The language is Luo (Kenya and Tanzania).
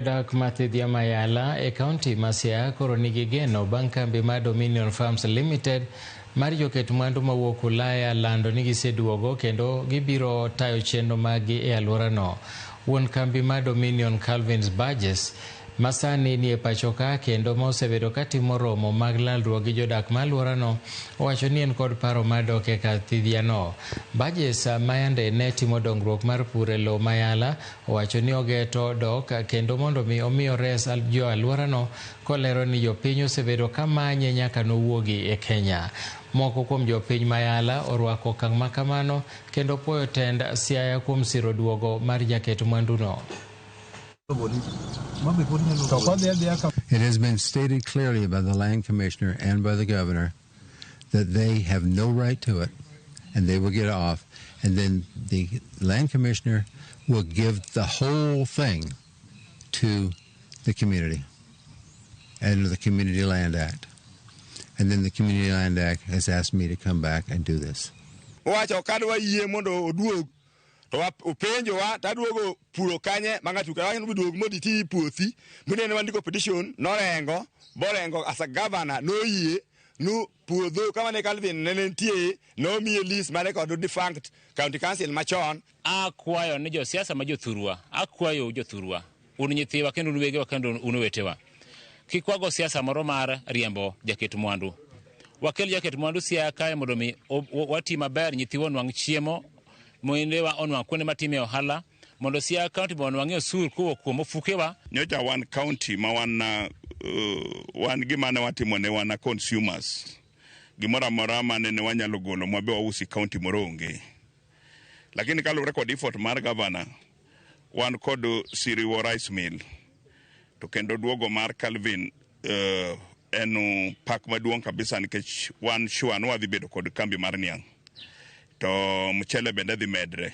Dak Matidya Mayala e kaunti ma Siaya koro nigi geno bang' kambi mar Dominion Farms Limited mar joket mwandu mawuok Ulaya lando ni giseduogo kendo gibiro tayo chenro magi e alworano. Wuon kambi mar Dominion Calvin's Burgess masani ni e pachoka kendo ma osebedo katimo romo mag lalruok gi jodak ma alworano owacho ni en kod paro mar dok e kar thidhiano. Burgess mayande ne timo dongruok mar pur e lo Mayala owacho ni ogeto dok kendo mondo mi omiyo res jo alworano kolero ni jopiny osebedo kamanye nyaka nowuogi e Kenya. Moko kuom jopiny Mayala orwako okang' ma kamano kendo puoyo tend Siaya kuom siro duogo mar jaket mwanduno. It has been stated clearly by the land commissioner and by the governor that they have no right to it and they will get off, and then the land commissioner will give the whole thing to the community under the Community Land Act. And then the Community Land Act has asked me to come back and do this. To upenjo wa taduogo puro kanye mangatuka wanyu biduogo moditi puothi munene wandiko petition norengo borengo as a governor no yie nu puodho kama ne Calvin nenentie no mi list mane ko defunct county council machon. Akwayo ni jo siasa ma jothurwa, akwayo jothurwa un nyithiwa kendo unwege kendo unwetewa kikwago siasa moro mar riembo jaket mwandu wakel jaket mwandu Siaya kae mondo mi wati maber nyithiwa nwang' chiemo moindewa onwa kwene matime ohala mondo Siaya county bon wang'e sur kuo kuom ofukewa. Nyocha wan county ma wan gima ne watimo ne wan consumers gimoro amora mane ne wanyalo golo mabe wausi county moro onge, lakini kaluwore kod effort mar governor wan kod siriwo rice mill to kendo duogo mar Calvin en pak maduong' kabisa nikech wan sure no wadhi bedo kod kambi mar niang' to mchele bende dhi medre.